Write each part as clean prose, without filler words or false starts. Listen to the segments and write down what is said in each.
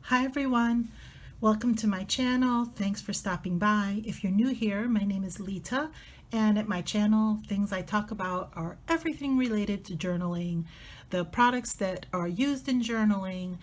Hi everyone, welcome to my channel. Thanks for stopping by. If you're new here, my name is Lita, and at my channel things I talk about are everything related to journaling, the products that are used in journaling,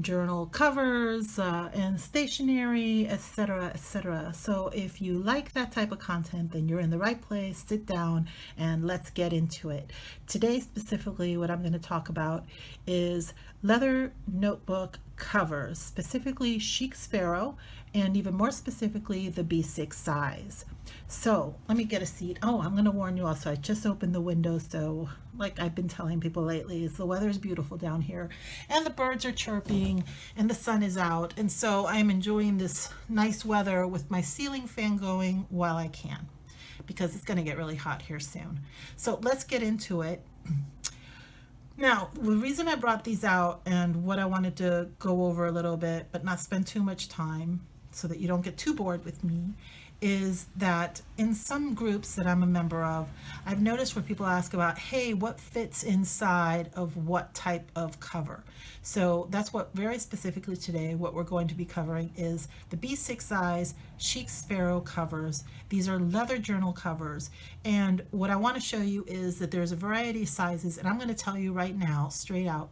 journal covers and stationery, etc., etc. So if you like that type of content, then you're in the right place. Sit down and let's get into it. Today specifically what I'm going to talk about is leather notebook covers, specifically Chic Sparrow, and even more specifically the B6 size. So let me get a seat. Oh, I'm going to warn you also, I just opened the window, so like I've been telling people lately, is the weather is beautiful down here and the birds are chirping and the sun is out, and so I'm enjoying this nice weather with my ceiling fan going while I can, because it's going to get really hot here soon. So let's get into it. Now, the reason I brought these out and what I wanted to go over a little bit, but not spend too much time so that you don't get too bored with me, is that in some groups that I'm a member of, I've noticed where people ask about, hey, what fits inside of what type of cover? So that's what very specifically today, what we're going to be covering is the B6 size Chic Sparrow covers. These are leather journal covers. And what I want to show you is that there's a variety of sizes, and I'm going to tell you right now, straight out,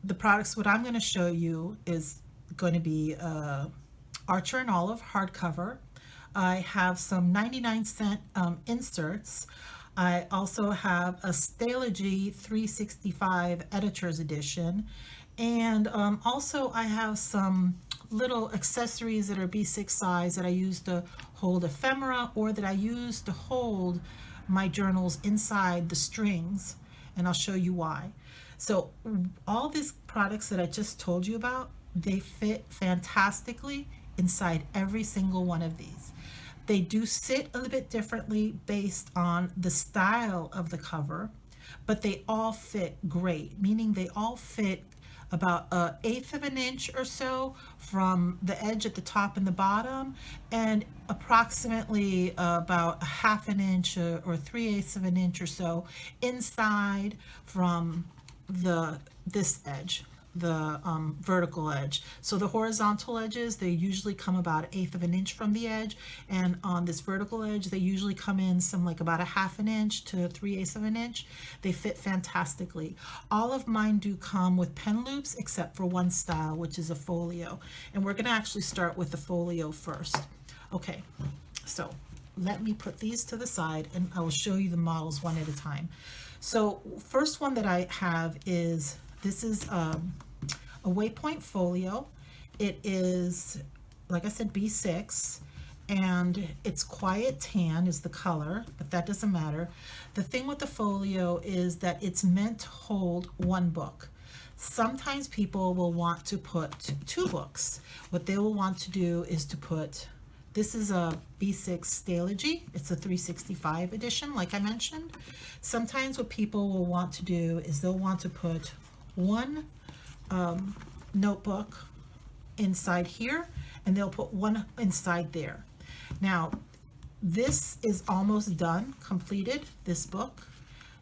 the products, what I'm going to show you is going to be Archer and Olive hardcover. I have some 99-cent inserts. I also have a Stalogy 365 Editor's Edition. And also I have some little accessories that are B6 size that I use to hold ephemera, or that I use to hold my journals inside the strings. And I'll show you why. So all these products that I just told you about, they fit fantastically inside every single one of these. They do sit a little bit differently based on the style of the cover, but they all fit great, meaning they all fit about 1/8 of an inch or so from the edge at the top and the bottom, and approximately about 1/2 an inch or 3/8 of an inch or so inside from this edge, the vertical edge. So the horizontal edges, they usually come about 1/8 of an inch from the edge, and on this vertical edge they usually come in some like about 1/2 an inch to 3/8 of an inch. They fit fantastically. All of mine do come with pen loops except for one style, which is a folio, and we're going to actually start with the folio first. Okay, so let me put these to the side and I will show you the models one at a time. So first one that I have is, this is a Waypoint folio. It is, like I said, B6, and it's quiet tan is the color, but that doesn't matter. The thing with the folio is that it's meant to hold one book. Sometimes people will want to put two books. What they will want to do is to put, this is a B6 Stalogy. It's a 365 edition, like I mentioned. Sometimes what people will want to do is they'll want to put one notebook inside here, and they'll put one inside there. Now, this is almost done, completed, this book.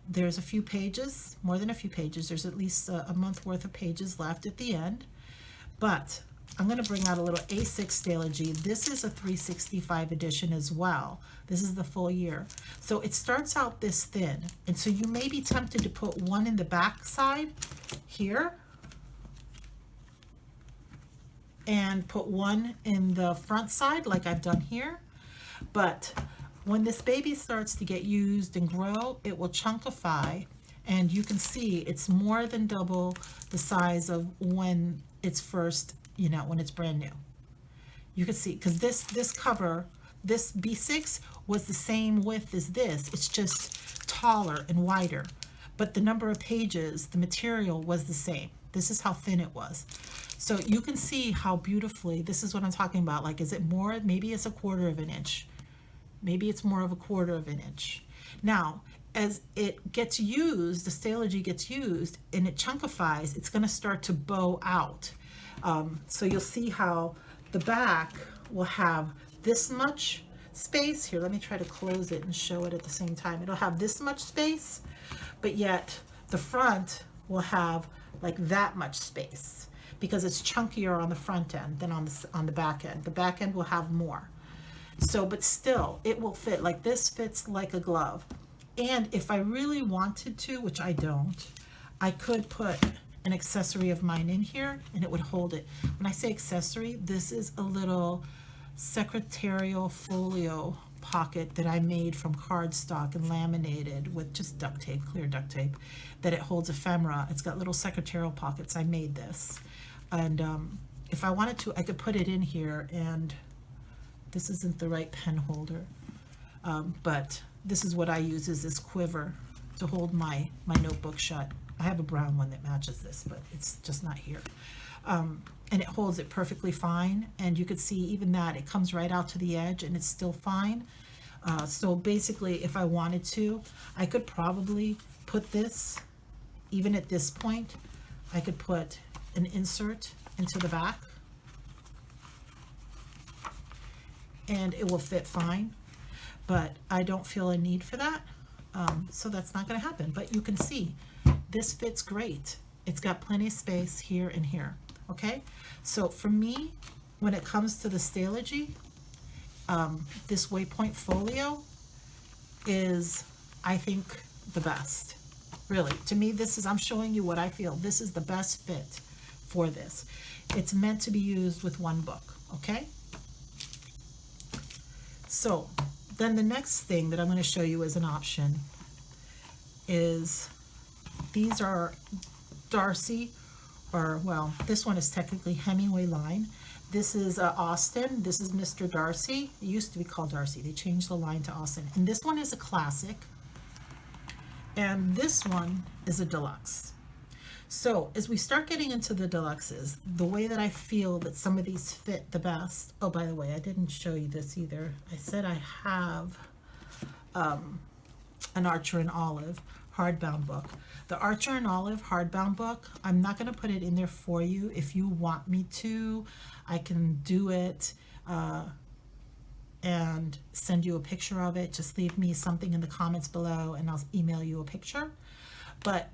There's a few pages, more than a few pages. There's at least a month worth of pages left at the end. But I'm going to bring out a little A6 Stalogy. This is a 365 edition as well. This is the full year. So it starts out this thin, and so you may be tempted to put one in the back side here and put one in the front side like I've done here. But when this baby starts to get used and grow, it will chunkify, and you can see it's more than double the size of when it's first, you know, when it's brand new. You can see, because this cover, this B6 was the same width as this. It's just taller and wider, but the number of pages, the material was the same. This is how thin it was. So you can see how beautifully, this is what I'm talking about. Like, is it more? Maybe it's 1/4 of an inch. Maybe it's more of 1/4 of an inch. Now, as it gets used, the Stalogy gets used and it chunkifies, it's going to start to bow out. So you'll see how the back will have this much space. Here, let me try to close it and show it at the same time. It'll have this much space, but yet the front will have like that much space. because it's chunkier on the front end than on the back end. The back end will have more. So, but still, it will fit. Like this fits like a glove. And if I really wanted to, which I don't, I could put an accessory of mine in here and it would hold it. When I say accessory, this is a little secretarial folio pocket that I made from cardstock and laminated with just duct tape, clear duct tape, that it holds ephemera. It's got little secretarial pockets. I made this. And if I wanted to, I could put it in here, and this isn't the right pen holder, but this is what I use, is this quiver to hold my notebook shut. I have a brown one that matches this, but it's just not here. And it holds it perfectly fine, and you could see even that it comes right out to the edge and it's still fine. So basically, if I wanted to, I could probably put this, even at this point, I could put an insert into the back and it will fit fine, but I don't feel a need for that. So that's not going to happen, but you can see this fits great. It's got plenty of space here and here. Okay, so for me, when it comes to the Stalogy, this Waypoint folio is, I think, the best. Really, to me, this is, I'm showing you what I feel. This is the best fit for this. It's meant to be used with one book, okay? So then the next thing that I'm going to show you as an option is, these are Darcy, or well, this one is technically Hemingway line. This is Austin. This is Mr. Darcy. It used to be called Darcy. They changed the line to Austin. And this one is a classic. And this one is a deluxe. So as we start getting into the deluxes, the way that I feel that some of these fit the best. Oh, by the way, I didn't show you this either. I said I have an Archer and Olive hardbound book. The Archer and Olive hardbound book, I'm not going to put it in there for you. If you want me to, I can do it and send you a picture of it. Just leave me something in the comments below and I'll email you a picture. But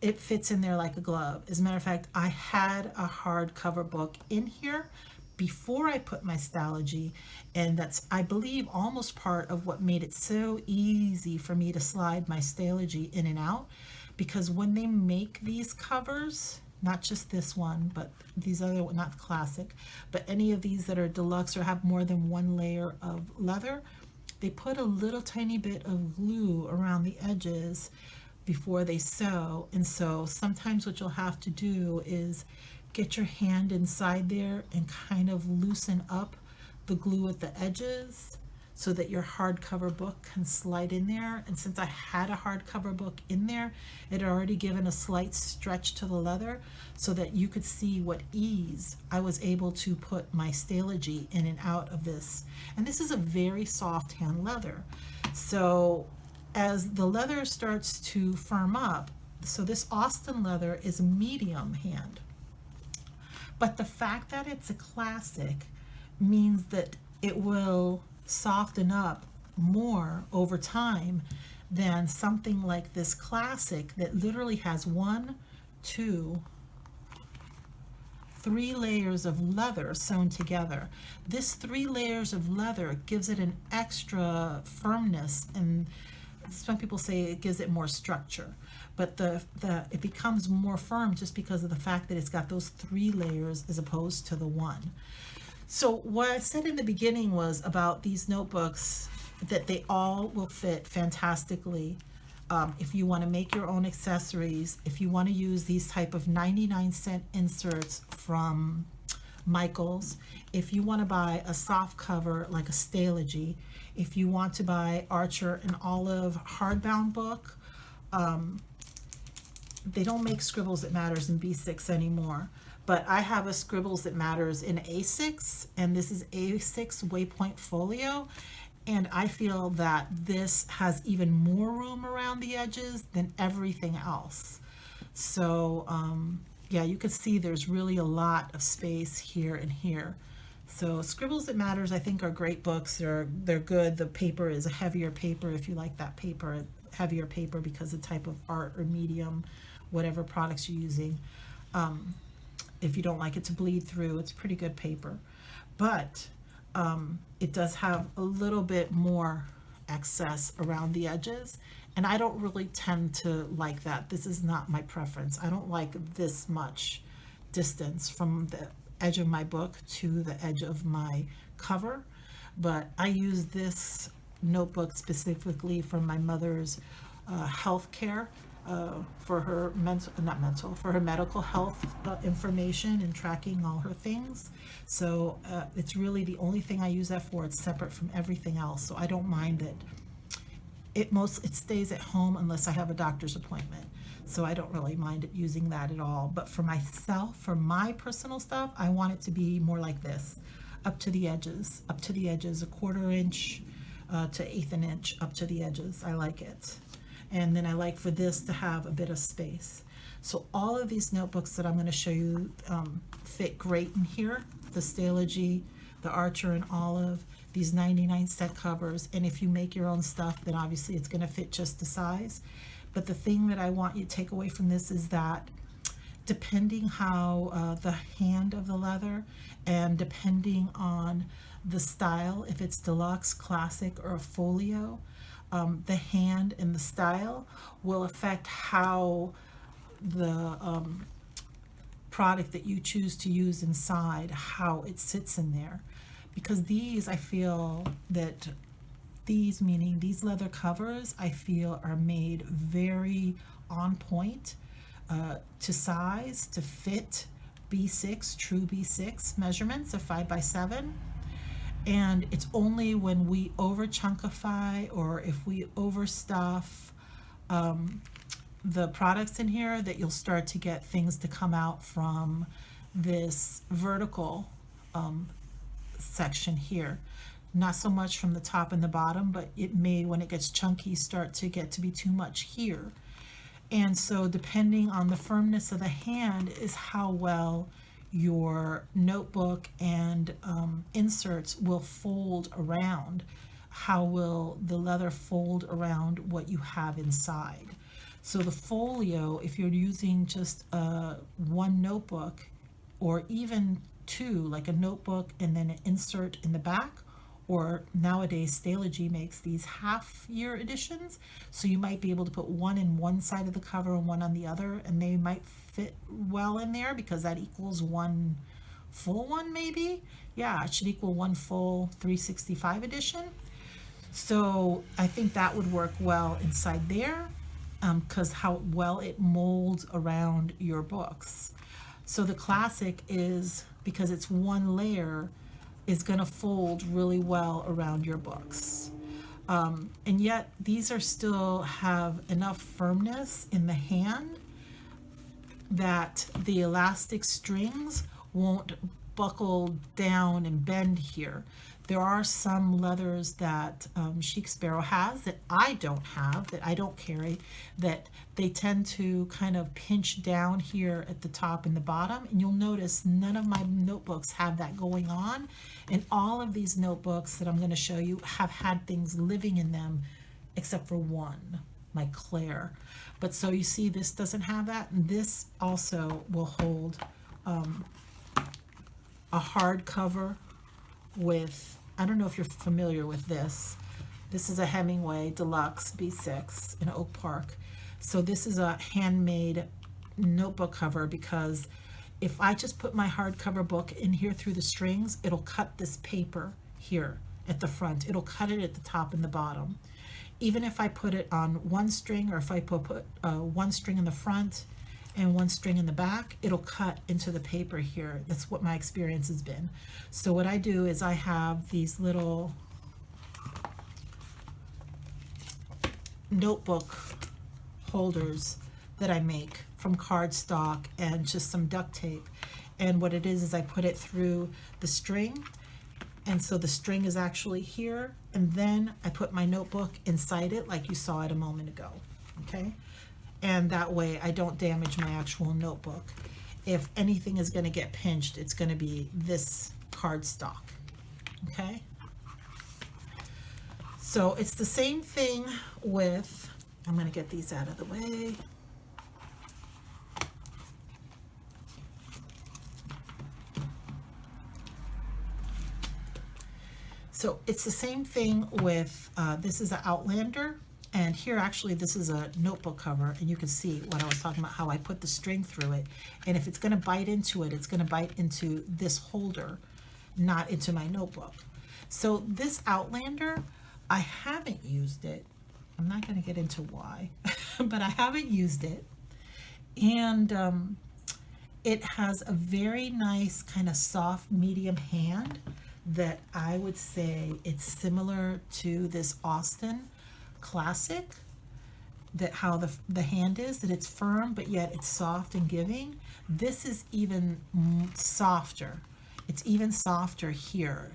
it fits in there like a glove. As a matter of fact, I had a hardcover book in here before I put my Stalogy, and that's, I believe, almost part of what made it so easy for me to slide my Stalogy in and out, because when they make these covers, not just this one, but these other, not classic, but any of these that are deluxe or have more than one layer of leather, they put a little tiny bit of glue around the edges before they sew. And so sometimes what you'll have to do is get your hand inside there and kind of loosen up the glue at the edges so that your hardcover book can slide in there. And since I had a hardcover book in there, it had already given a slight stretch to the leather so that you could see what ease I was able to put my Stalogy in and out of this. And this is a very soft hand leather. So as the leather starts to firm up, so this Austin leather is medium hand. But the fact that it's a classic means that it will soften up more over time than something like this classic that literally has 1, 2, 3 layers of leather sewn together. This 3 layers of leather gives it an extra firmness, and some people say it gives it more structure, but it becomes more firm just because of the fact that it's got those 3 layers as opposed to the 1. So what I said in the beginning was about these notebooks, that they all will fit fantastically. If you want to make your own accessories, if you want to use these type of 99-cent inserts from Michaels, if you want to buy a soft cover like a Stalogy, if you want to buy Archer and Olive hardbound book, they don't make Scribbles That Matters in B6 anymore, but I have a Scribbles That Matters in A6, and this is A6 Waypoint folio, and I feel that this has even more room around the edges than everything else. So yeah, you can see there's really a lot of space here and here. So Scribbles That Matters, I think, are great books. They're good. The paper is a heavier paper if you like that paper, heavier paper because of the type of art or medium, whatever products you're using. if you don't like it to bleed through, it's pretty good paper. But it does have a little bit more excess around the edges, and I don't really tend to like that. This is not my preference. I don't like this much distance from the edge of my book to the edge of my cover, but I use this notebook specifically for my mother's health care, for her for her medical health information and tracking all her things. So it's really the only thing I use that for. It's separate from everything else, so I don't mind it. It stays at home unless I have a doctor's appointment, so I don't really mind it using that at all. But for myself, for my personal stuff, I want it to be more like this, up to the edges, a 1/4 inch to 1/8 an inch up to the edges. I like it. And then I like for this to have a bit of space. So all of these notebooks that I'm going to show you fit great in here. The Stalogy, the Archer and Olive, these 99-cent covers. And if you make your own stuff, then obviously it's going to fit just the size. But the thing that I want you to take away from this is that depending how the hand of the leather, and depending on the style, if it's deluxe, classic, or a folio, the hand and the style will affect how the product that you choose to use inside, how it sits in there. Because these, I feel that these, meaning these leather covers, I feel are made very on point to size, to fit B6, true B6 measurements of 5x7. And it's only when we over chunkify or if we overstuff the products in here that you'll start to get things to come out from this vertical section here. Not so much from the top and the bottom, but it may, when it gets chunky, start to get to be too much here. And so depending on the firmness of the hand is how well your notebook and inserts will fold around. How will the leather fold around what you have inside? So the folio, if you're using just one notebook, or even two, like a notebook and then an insert in the back, or nowadays Stalogy makes these half-year editions, so you might be able to put one in one side of the cover and one on the other, and they might fit well in there because that equals one full one, maybe. Yeah, it should equal one full 365 edition. So I think that would work well inside there, because how well it molds around your books. So the classic is, because it's one layer, is going to fold really well around your books. And yet these are still have enough firmness in the hand that the elastic strings won't buckle down and bend here. There are some leathers that Chic Sparrow has that I don't have, that I don't carry, that they tend to kind of pinch down here at the top and the bottom. And you'll notice none of my notebooks have that going on. And all of these notebooks that I'm going to show you have had things living in them, except for one, my Claire. But so you see, this doesn't have that. And this also will hold a hardcover with, I don't know if you're familiar with this. This is a Hemingway Deluxe B6 in Oak Park. So this is a handmade notebook cover, because if I just put my hardcover book in here through the strings, it'll cut this paper here at the front. It'll cut it at the top and the bottom. Even if I put it on one string, or if I put one string in the front and one string in the back, it'll cut into the paper here. That's what my experience has been. So what I do is I have these little notebook holders that I make from cardstock and just some duct tape. And what it is I put it through the string, and so the string is actually here, and then I put my notebook inside it like you saw it a moment ago. Okay? And that way I don't damage my actual notebook. If anything is going to get pinched, it's going to be this cardstock. Okay? So it's the same thing with, I'm going to get these out of the way. So it's the same thing with, this is an Outlander, and here actually this is a notebook cover, and you can see what I was talking about, how I put the string through it, and if it's going to bite into it, it's going to bite into this holder, not into my notebook. So this Outlander, I haven't used it. I'm not going to get into why, but I haven't used it, and it has a very nice kind of soft medium hand that I would say it's similar to this Austin Classic, that how the hand is, that it's firm but yet it's soft and giving. This is even softer. It's even softer here.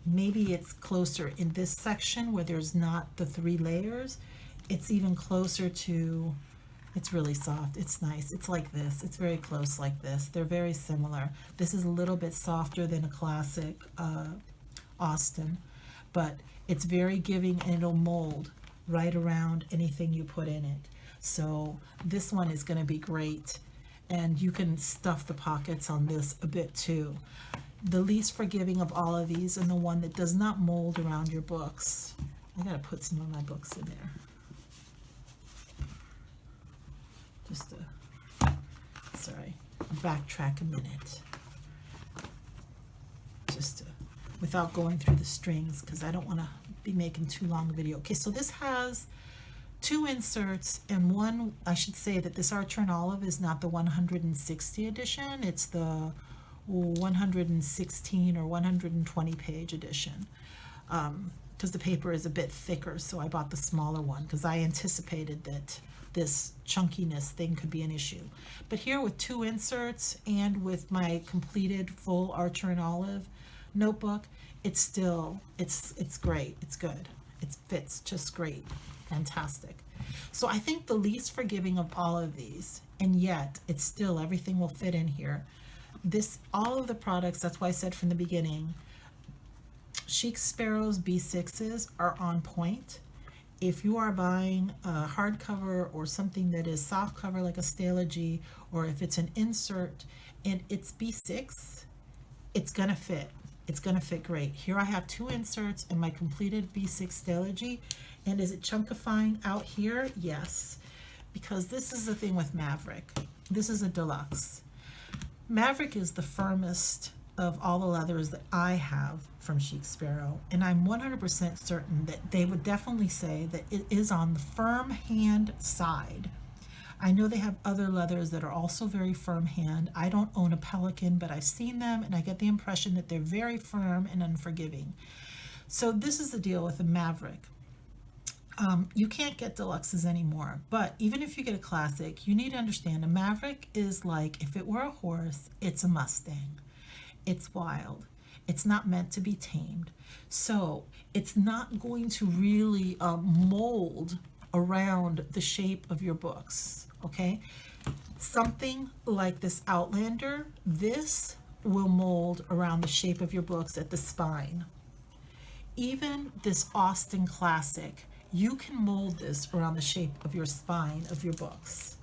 Maybe it's closer in this section where there's not the 3 layers. It's even closer to, it's really soft. It's nice. It's like this. It's very close like this. They're very similar. This is a little bit softer than a classic Austin, but it's very giving, and it'll mold right around anything you put in it. So this one is going to be great, and you can stuff the pockets on this a bit too. The least forgiving of all of these, and the one that does not mold around your books. I gotta put some of my books in there. Just sorry, backtrack a minute. Just without going through the strings, because I don't want to be making too long a video. Okay, so this has 2 inserts, and one, I should say that this Archer and Olive is not the 160 edition, it's the 116 or 120 page edition, because the paper is a bit thicker, so I bought the smaller one because I anticipated that this chunkiness thing could be an issue. But here with 2 inserts and with my completed full Archer and Olive notebook, it's still, it's great. It's good. It fits just great. Fantastic. So I think the least forgiving of all of these, and yet it's still, everything will fit in here. This, all of the products, that's why I said from the beginning, Chic Sparrow's B6s are on point. If you are buying a hardcover or something that is soft cover like a Stalogy, or if it's an insert and it's B6, it's gonna fit. It's gonna fit great. Here I have 2 inserts and my completed B6 Stalogy. And is it chunkifying out here? Yes, because this is the thing with Maverick. This is a Deluxe. Maverick is the firmest of all the leathers that I have from Chic Sparrow, and I'm 100% certain that they would definitely say that it is on the firm hand side. I know they have other leathers that are also very firm hand. I don't own a Pelican, but I've seen them and I get the impression that they're very firm and unforgiving. So this is the deal with the Maverick. You can't get Deluxes anymore, but even if you get a classic, you need to understand a Maverick is like, if it were a horse, it's a Mustang. It's wild. It's not meant to be tamed. So it's not going to really mold around the shape of your books, okay? Something like this Outlander, this will mold around the shape of your books at the spine. Even this Austin Classic, you can mold this around the shape of your spine of your books.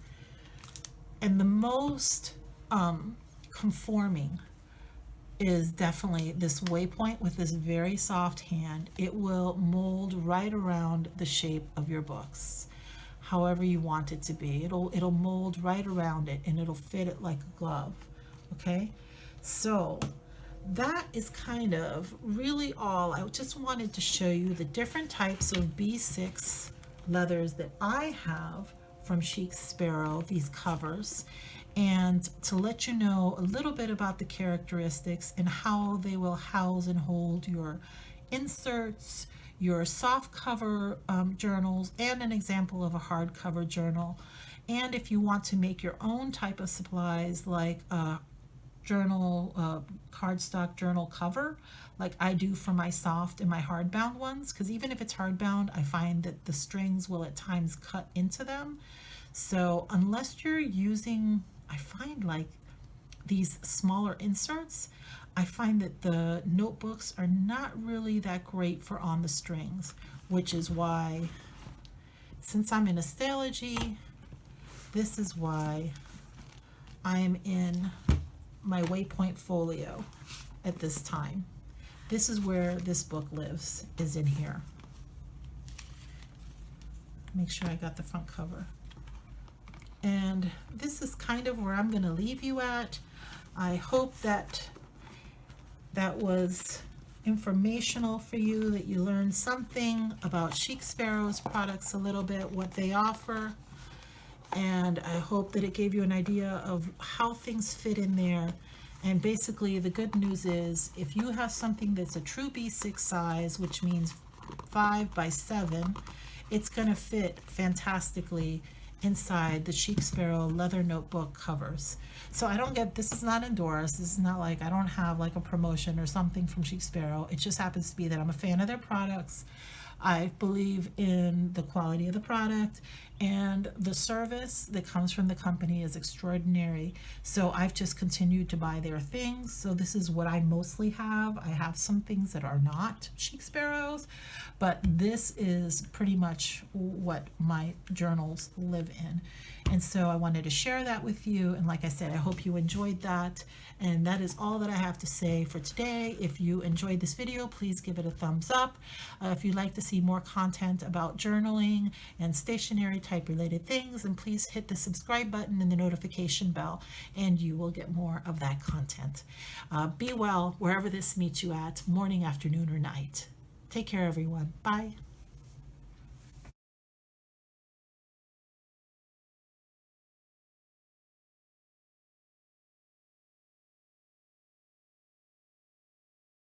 And the most conforming is definitely this Waypoint with this very soft hand. It will mold right around the shape of your books, however you want it to be. It'll mold right around it, and it'll fit it like a glove. Okay, so that is kind of really all. I just wanted to show you the different types of B6 leathers that I have from Chic Sparrow, these covers, and to let you know a little bit about the characteristics and how they will house and hold your inserts, your soft cover journals, and an example of a hardcover journal. And if you want to make your own type of supplies like journal, cardstock journal cover, like I do for my soft and my hardbound ones, because even if it's hardbound, I find that the strings will at times cut into them. So unless you're using, I find like these smaller inserts, I find that the notebooks are not really that great for on the strings, which is why, since I'm in a Stalogy, this is why I am in my Waypoint folio at this time. This is where this book lives, is in here. Make sure I got the front cover. And this is kind of where I'm going to leave you at. I hope that that was informational for you, that you learned something about Chic Sparrow's products a little bit, what they offer. And I hope that it gave you an idea of how things fit in there. And basically the good news is, if you have something that's a true B6 size, which means 5 by 7, it's going to fit fantastically inside the Chic Sparrow leather notebook covers. So I don't get, this is not endorsed, this is not like, I don't have like a promotion or something from Chic Sparrow. It just happens to be that I'm a fan of their products. I believe in the quality of the product, and the service that comes from the company is extraordinary. So I've just continued to buy their things. So this is what I mostly have. I have some things that are not Chic Sparrows, but this is pretty much what my journals live in. And so I wanted to share that with you. And like I said, I hope you enjoyed that. And that is all that I have to say for today. If you enjoyed this video, please give it a thumbs up. If you'd like to see more content about journaling and stationery type related things, and please hit the subscribe button and the notification bell, and you will get more of that content. Be well wherever this meets you at, morning, afternoon, or night. Take care, everyone. Bye.